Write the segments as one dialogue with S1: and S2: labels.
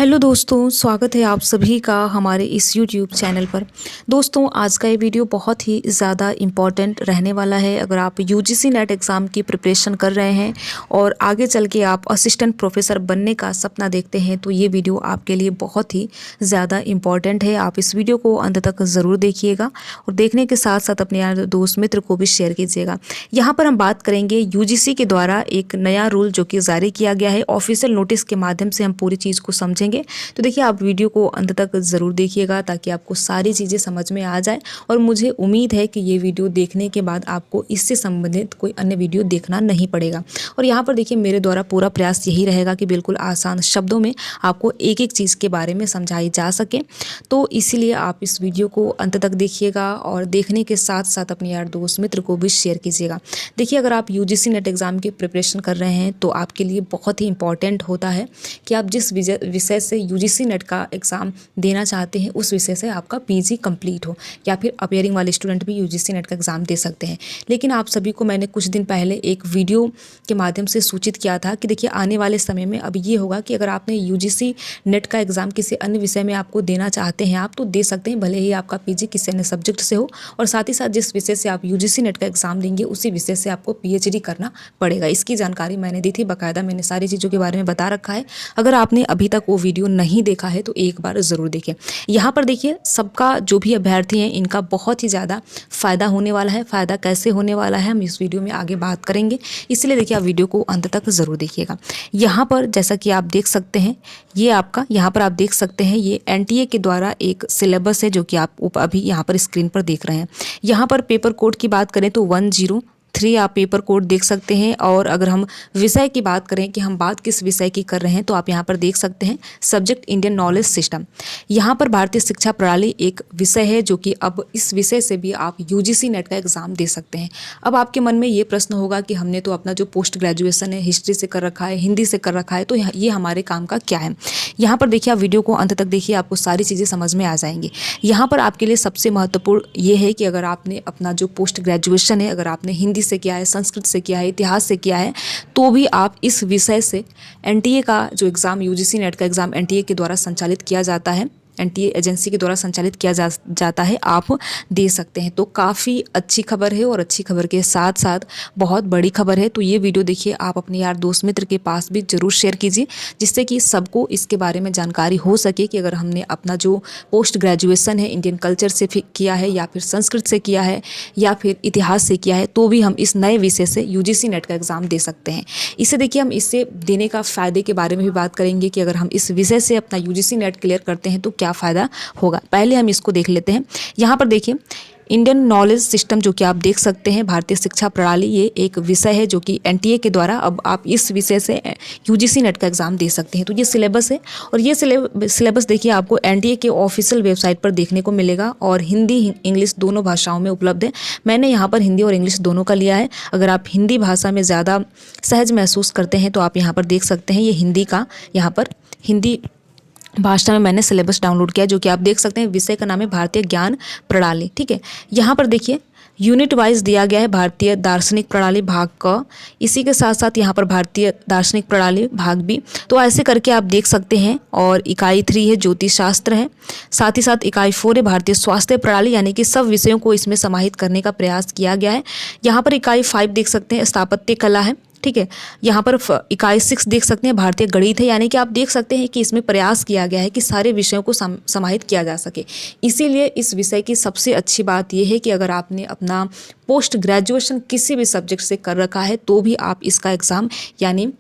S1: Hello दोस्तों, स्वागत है आप सभी का हमारे इस यूट्यूब चैनल पर। दोस्तों, आज का ये वीडियो बहुत ही ज़्यादा इम्पॉर्टेंट रहने वाला है। अगर आप यूजीसी नेट एग्ज़ाम की प्रिपरेशन कर रहे हैं और आगे चल के आप असिस्टेंट प्रोफेसर बनने का सपना देखते हैं तो ये वीडियो आपके लिए बहुत ही ज़्यादा इम्पॉर्टेंट है। आप इस वीडियो को अंत तक ज़रूर देखिएगा और देखने के साथ साथ अपने यार दोस्त मित्र को भी शेयर कीजिएगा। यहाँ पर हम बात करेंगे यूजीसी के द्वारा एक नया रूल जो कि जारी किया गया है, ऑफिशियल नोटिस के माध्यम से हम पूरी चीज़ को समझेंगे। तो देखिए, आप वीडियो को अंत तक ज़रूर देखिएगा ताकि आपको सारी चीज़ें समझ में आ जाए और मुझे उम्मीद है कि ये वीडियो देखने के बाद आपको इससे संबंधित कोई अन्य वीडियो देखना नहीं पड़ेगा। और यहाँ पर देखिए, मेरे द्वारा पूरा प्रयास यही रहेगा कि बिल्कुल आसान शब्दों में आपको एक एक चीज़ के बारे में समझाई जा सके। तो इसीलिए आप इस वीडियो को अंत तक देखिएगा और देखने के साथ साथ अपने यार दोस्त मित्र को भी शेयर कीजिएगा। देखिए, अगर आप यूजीसी नेट एग्ज़ाम की प्रिपरेशन कर रहे हैं तो आपके लिए बहुत ही इंपॉर्टेंट होता है कि आप जिस विषय से यूजीसी नेट का एग्ज़ाम देना चाहते हैं उस विषय से आपका पीजी कंप्लीट हो, या फिर अपियरिंग वाले स्टूडेंट भी यूजीसी नेट का एग्ज़ाम दे सकते हैं। लेकिन आप सभी को मैंने कुछ दिन पहले एक वीडियो के माध्यम से सूचित किया था कि देखिए, आने वाले समय में अब ये होगा कि अगर आपने यूजीसी नेट का एग्ज़ाम किसी अन्य विषय में आपको देना चाहते हैं आप तो दे सकते हैं, भले ही आपका पीजी किसी अन्य सब्जेक्ट से हो। और साथ ही साथ जिस विषय से आप यूजीसी नेट का एग्ज़ाम देंगे उसी विषय से आपको पीएचडी करना पड़ेगा। इसकी जानकारी मैंने दी थी, बाकायदा मैंने सारी चीज़ों के बारे में बता रखा है। अगर आपने अभी तक वो वीडियो नहीं देखा है तो एक बार ज़रूर देखें। यहाँ पर देखिए, सबका जो भी अभ्यर्थी हैं इनका बहुत ही ज़्यादा फ़ायदा होने वाला है। फ़ायदा कैसे होने वाला है हम इस वीडियो में आगे बात करेंगे, इसलिए देखिए आप वीडियो को अंत तक ज़रूर देखिएगा। यहाँ पर जैसा कि आप देख सकते हैं, ये आपका यहाँ पर आप देख सकते हैं ये एनटीए के द्वारा एक सिलेबस है जो कि आप अभी यहाँ पर स्क्रीन पर देख रहे हैं। यहाँ पर पेपर कोड की बात करें तो 103 आप पेपर कोड देख सकते हैं। और अगर हम विषय की बात करें कि हम बात किस विषय की कर रहे हैं तो आप यहाँ पर देख सकते हैं सब्जेक्ट इंडियन नॉलेज सिस्टम। यहाँ पर भारतीय शिक्षा प्रणाली एक विषय है जो कि अब इस विषय से भी आप यूजीसी नेट का एग्ज़ाम दे सकते हैं। अब आपके मन में ये प्रश्न होगा कि हमने तो अपना जो पोस्ट ग्रेजुएशन है हिस्ट्री से कर रखा है, हिंदी से कर रखा है, तो ये हमारे काम का क्या है। यहाँ पर देखिए, आप वीडियो को अंत तक देखिए, आपको सारी चीज़ें समझ में आ जाएंगी। यहाँ पर आपके लिए सबसे महत्वपूर्ण ये है कि अगर आपने अपना जो पोस्ट ग्रेजुएशन है, अगर आपने हिंदी से किया है, संस्कृत से किया है, इतिहास से किया है, तो भी आप इस विषय से एनटीए का जो एग्ज़ाम यूजीसी नेट का एग्ज़ाम एनटीए के द्वारा संचालित किया जाता है, एनटीए एजेंसी के द्वारा संचालित किया जाता है, आप दे सकते हैं। तो काफ़ी अच्छी खबर है और अच्छी खबर के साथ साथ बहुत बड़ी खबर है। तो ये वीडियो देखिए, आप अपने यार दोस्त मित्र के पास भी ज़रूर शेयर कीजिए जिससे कि सबको इसके बारे में जानकारी हो सके कि अगर हमने अपना जो पोस्ट ग्रेजुएशन है इंडियन कल्चर से किया है या फिर संस्कृत से किया है या फिर इतिहास से किया है तो भी हम इस नए विषय से यूजीसी नेट का एग्ज़ाम दे सकते हैं। इसे देखिए, हम इससे देने का फ़ायदे के बारे में भी बात करेंगे कि अगर हम इस विषय से अपना यूजीसी नेट क्लियर करते हैं तो क्या फ़ायदा होगा। पहले हम इसको देख लेते हैं। यहाँ पर देखिए, इंडियन नॉलेज सिस्टम जो कि आप देख सकते हैं, भारतीय शिक्षा प्रणाली, ये एक विषय है जो कि एनटीए के द्वारा अब आप इस विषय से यूजीसी नेट का एग्ज़ाम दे सकते हैं। तो ये सिलेबस है और ये सिलेबस देखिए आपको एनटीए के ऑफिशियल वेबसाइट पर देखने को मिलेगा और हिंदी इंग्लिश दोनों भाषाओं में उपलब्ध है। मैंने यहाँ पर हिंदी और इंग्लिश दोनों का लिया है। अगर आप हिंदी भाषा में ज़्यादा सहज महसूस करते हैं तो आप यहाँ पर देख सकते हैं, ये हिंदी का यहाँ पर हिंदी भाषा में मैंने सिलेबस डाउनलोड किया जो कि आप देख सकते हैं। विषय का नाम है भारतीय ज्ञान प्रणाली। ठीक है, यहाँ पर देखिए यूनिट वाइज दिया गया है भारतीय दार्शनिक प्रणाली भाग क, इसी के साथ साथ यहाँ पर भारतीय दार्शनिक प्रणाली भाग बी। तो ऐसे करके आप देख सकते हैं। और इकाई 3 है ज्योतिष शास्त्र है, साथ ही साथ इकाई 4 है भारतीय स्वास्थ्य प्रणाली, यानी कि सब विषयों को इसमें समाहित करने का प्रयास किया गया है। यहाँ पर इकाई 5 देख सकते हैं स्थापत्य कला है। ठीक है, यहाँ पर इकाई 6 देख सकते हैं भारतीय गणित है, यानी कि आप देख सकते हैं कि इसमें प्रयास किया गया है कि सारे विषयों को समाहित किया जा सके। इसीलिए इस विषय की सबसे अच्छी बात यह है कि अगर आपने अपना पोस्ट ग्रेजुएशन किसी भी सब्जेक्ट से कर रखा है तो भी आप इसका एग्ज़ाम यानी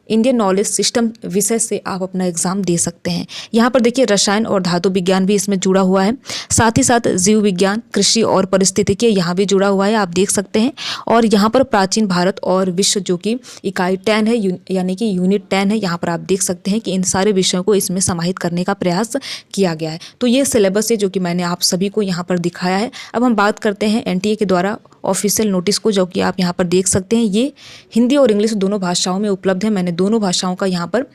S1: इंडियन नॉलेज सिस्टम विषय से आप अपना एग्ज़ाम दे सकते हैं। यहाँ पर देखिए, रसायन और धातु विज्ञान भी इसमें जुड़ा हुआ है, साथ ही साथ जीव विज्ञान, कृषि और पारिस्थितिकी यहाँ भी जुड़ा हुआ है, आप देख सकते हैं। और यहाँ पर प्राचीन भारत और विश्व जो कि इकाई 10 है, यानी कि यूनिट 10 है, यहाँ पर आप देख सकते हैं कि इन सारे विषयों को इसमें समाहित करने का प्रयास किया गया है। तो ये सिलेबस है जो कि मैंने आप सभी को यहाँ पर दिखाया है। अब हम बात करते हैं एनटीए के द्वारा ऑफिशियल नोटिस को, जो कि आप यहाँ पर देख सकते हैं। ये हिंदी और इंग्लिश दोनों भाषाओं में उपलब्ध है। मैंने दोनों भाषाओं का यहाँ पर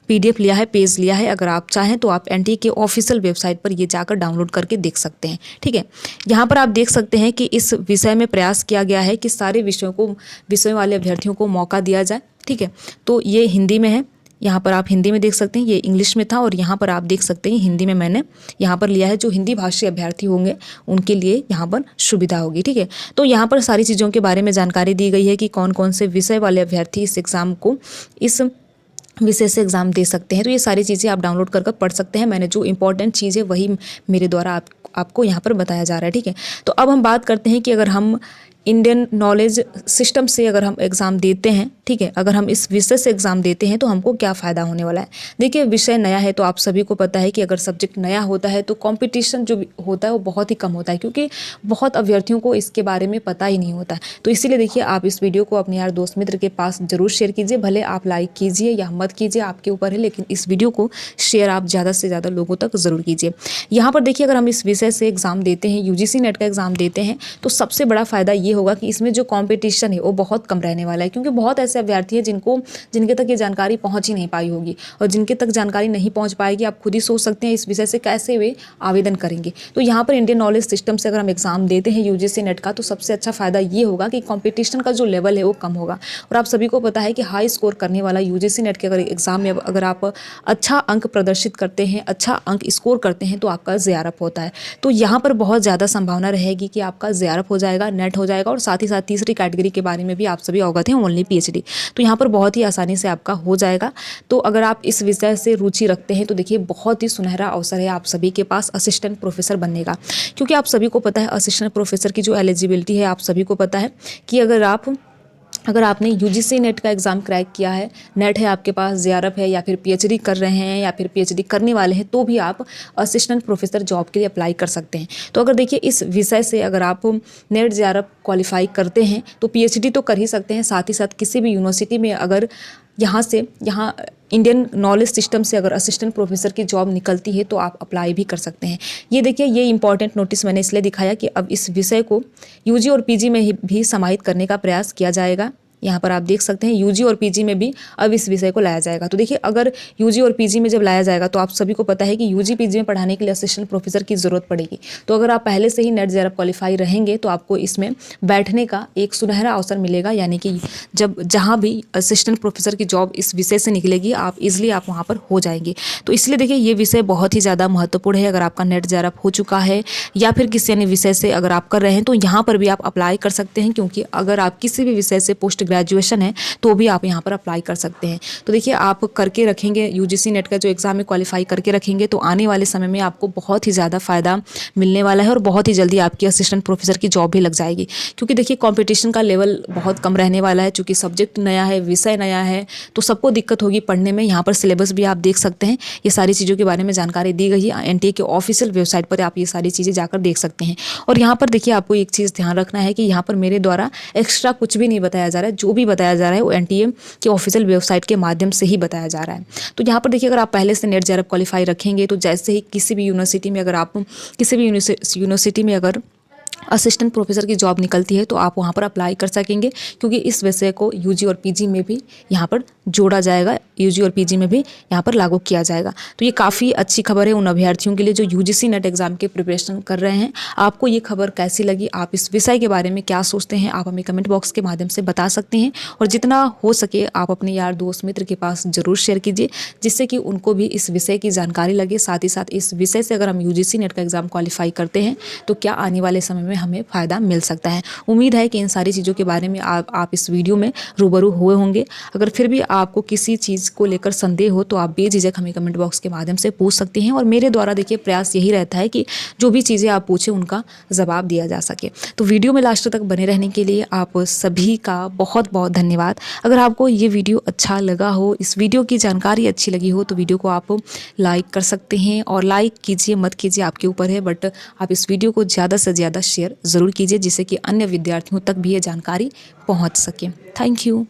S1: पीडीएफ लिया है, पेज लिया है। अगर आप चाहें तो आप एनटीए के ऑफिशियल वेबसाइट पर ये जाकर डाउनलोड करके देख सकते हैं। ठीक है, यहाँ पर आप देख सकते हैं कि इस विषय में प्रयास किया गया है कि सारे विषयों वाले अभ्यर्थियों को मौका दिया जाए। ठीक है, तो ये हिंदी में है, यहाँ पर आप हिंदी में देख सकते हैं, ये इंग्लिश में था और यहाँ पर आप देख सकते हैं हिंदी में मैंने यहाँ पर लिया है। जो हिंदी भाषी अभ्यर्थी होंगे उनके लिए यहाँ पर सुविधा होगी, ठीक है। तो यहाँ पर सारी चीज़ों के बारे में जानकारी दी गई है कि कौन कौन से विषय वाले अभ्यर्थी इस एग्ज़ाम को, इस विषय से एग्ज़ाम दे सकते हैं। तो ये सारी चीज़ें आप डाउनलोड कर पढ़ सकते हैं। मैंने जो इंपॉर्टेंट चीज़ है वही मेरे द्वारा आपको यहाँ पर बताया जा रहा है, ठीक है। तो अब हम बात करते हैं कि अगर हम इंडियन नॉलेज सिस्टम से अगर हम एग्ज़ाम देते हैं, ठीक है, अगर हम इस विषय से एग्ज़ाम देते हैं तो हमको क्या फ़ायदा होने वाला है। देखिए, विषय नया है तो आप सभी को पता है कि अगर सब्जेक्ट नया होता है तो कंपटीशन जो होता है वो बहुत ही कम होता है, क्योंकि बहुत अभ्यर्थियों को इसके बारे में पता ही नहीं होता है। तो इसीलिए देखिए, आप इस वीडियो को अपने यार दोस्त मित्र के पास ज़रूर शेयर कीजिए। भले आप लाइक कीजिए या मत कीजिए, आपके ऊपर है, लेकिन इस वीडियो को शेयर आप ज़्यादा से ज़्यादा लोगों तक ज़रूर कीजिए। यहाँ पर देखिए, अगर हम इस विषय से एग्ज़ाम देते हैं, UGC नेट का एग्ज़ाम देते हैं, तो सबसे बड़ा फ़ायदा ये होगा कि इसमें जो कंपटीशन है वो बहुत कम रहने वाला है, क्योंकि बहुत ऐसे अभ्यर्थी हैं जिनके तक ये जानकारी पहुंच ही नहीं पाई होगी, और जिनके तक जानकारी नहीं पहुंच पाएगी, आप खुद ही सोच सकते हैं इस विषय से कैसे वे आवेदन करेंगे। तो यहाँ पर इंडियन नॉलेज सिस्टम से अगर हम एग्जाम देते हैं UGC नेट का, तो सबसे अच्छा फायदा ये होगा कि कंपटीशन का जो लेवल है वो कम होगा। और आप सभी को पता है कि हाई स्कोर करने वाला UGC नेट के अगर एग्जाम में अगर आप अच्छा अंक प्रदर्शित करते हैं, अच्छा अंक स्कोर करते हैं, तो आपका JRF होता है। तो यहाँ पर बहुत ज़्यादा संभावना रहेगी कि आपका JRF हो जाएगा, नेट हो जाएगा, और साथ ही साथ तीसरी कैटेगरी के बारे में भी आप सभी अवगत हैं, ओनली PhD। तो यहाँ पर बहुत ही आसानी से आपका हो जाएगा। तो अगर आप इस विषय से रुचि रखते हैं तो देखिए, बहुत ही सुनहरा अवसर है आप सभी के पास असिस्टेंट प्रोफेसर बनने का, क्योंकि आप सभी को पता है असिस्टेंट प्रोफेसर की जो एलिजिबिलिटी है, आप सभी को पता है कि अगर आपने UGC नेट का एग्ज़ाम क्रैक किया है, नेट है आपके पास, JRF है, या फिर PhD कर रहे हैं या फिर PhD करने वाले हैं, तो भी आप असिस्टेंट प्रोफेसर जॉब के लिए अप्लाई कर सकते हैं। तो अगर देखिए, इस विषय से अगर आप नेट JRF क्वालिफाई करते हैं तो PhD तो कर ही सकते हैं, साथ ही साथ किसी भी यूनिवर्सिटी में अगर यहाँ इंडियन नॉलेज सिस्टम से अगर असिस्टेंट प्रोफेसर की जॉब निकलती है तो आप अप्लाई भी कर सकते हैं। ये देखिए, ये इंपॉर्टेंट नोटिस मैंने इसलिए दिखाया कि अब इस विषय को UG और PG में भी समाहित करने का प्रयास किया जाएगा। यहाँ पर आप देख सकते हैं UG और PG में भी अब इस विषय को लाया जाएगा। तो देखिए, अगर UG और PG में जब लाया जाएगा तो आप सभी को पता है कि UG PG में पढ़ाने के लिए असिस्टेंट प्रोफेसर की ज़रूरत पड़ेगी। तो अगर आप पहले से ही नेट JRF क्वालिफाई रहेंगे तो आपको इसमें बैठने का एक सुनहरा अवसर मिलेगा, यानी कि जहाँ भी असिस्टेंट प्रोफेसर की जॉब इस विषय से निकलेगी, आप इजिली आप वहाँ पर हो जाएंगे। तो इसलिए देखिए, ये विषय बहुत ही ज़्यादा महत्वपूर्ण है। अगर आपका नेट JRF हो चुका है या फिर किसी अन्य विषय से अगर आप कर रहे हैं तो यहाँ पर भी आप अप्लाई कर सकते हैं, क्योंकि अगर आप किसी भी विषय से पोस्ट ग्रेजुएशन है तो भी आप यहाँ पर अप्लाई कर सकते हैं। तो देखिए, आप करके रखेंगे UGC नेट का जो एग्ज़ाम है क्वालिफाई करके रखेंगे तो आने वाले समय में आपको बहुत ही ज़्यादा फ़ायदा मिलने वाला है, और बहुत ही जल्दी आपकी असिस्टेंट प्रोफेसर की जॉब भी लग जाएगी। क्योंकि देखिए, कंपटीशन का लेवल बहुत कम रहने वाला है, चूँकि सब्जेक्ट नया है, विषय नया है, तो सबको दिक्कत होगी पढ़ने में। यहाँ पर सिलेबस भी आप देख सकते हैं, ये सारी चीज़ों के बारे में जानकारी दी गई है। NTA के ऑफिशियल वेबसाइट पर आप ये सारी चीज़ें जाकर देख सकते हैं। और यहाँ पर देखिए, आपको एक चीज़ ध्यान रखना है कि यहाँ पर मेरे द्वारा एक्स्ट्रा कुछ भी नहीं बताया जा रहा है, जो भी बताया जा रहा है वो NTA के ऑफिशियल वेबसाइट के माध्यम से ही बताया जा रहा है। तो यहाँ पर देखिए, अगर आप पहले से नेट JRF क्वालिफाई रखेंगे तो जैसे ही किसी भी यूनिवर्सिटी में अगर असिस्टेंट प्रोफेसर की जॉब निकलती है तो आप वहाँ पर अप्लाई कर सकेंगे, क्योंकि इस विषय को UG और PG में भी यहाँ पर जोड़ा जाएगा, UG और PG में भी यहाँ पर लागू किया जाएगा। तो ये काफ़ी अच्छी खबर है उन अभ्यर्थियों के लिए जो UGC नेट एग्ज़ाम के प्रिपरेशन कर रहे हैं। आपको ये खबर कैसी लगी, आप इस विषय के बारे में क्या सोचते हैं, आप हमें कमेंट बॉक्स के माध्यम से बता सकते हैं। और जितना हो सके आप अपने यार दोस्त मित्र के पास ज़रूर शेयर कीजिए, जिससे कि उनको भी इस विषय की जानकारी लगे। साथ ही साथ इस विषय से अगर हम UGC नेट का एग्ज़ाम क्वालिफाई करते हैं तो क्या आने वाले समय में हमें फ़ायदा मिल सकता है। उम्मीद है कि इन सारी चीज़ों के बारे में आप इस वीडियो में रूबरू हुए होंगे। अगर फिर भी आपको किसी चीज़ को लेकर संदेह हो तो आप बेझिझक हमें कमेंट बॉक्स के माध्यम से पूछ सकते हैं, और मेरे द्वारा देखिए प्रयास यही रहता है कि जो भी चीज़ें आप पूछें उनका जवाब दिया जा सके। तो वीडियो में लास्ट तक बने रहने के लिए आप सभी का बहुत बहुत धन्यवाद। अगर आपको ये वीडियो अच्छा लगा हो, इस वीडियो की जानकारी अच्छी लगी हो, तो वीडियो को आप लाइक कर सकते हैं, और लाइक कीजिए मत कीजिए आपके ऊपर है, बट आप इस वीडियो को ज़्यादा से ज़्यादा शेयर ज़रूर कीजिए, जिससे कि अन्य विद्यार्थियों तक भी ये जानकारी पहुंच सके। Thank you.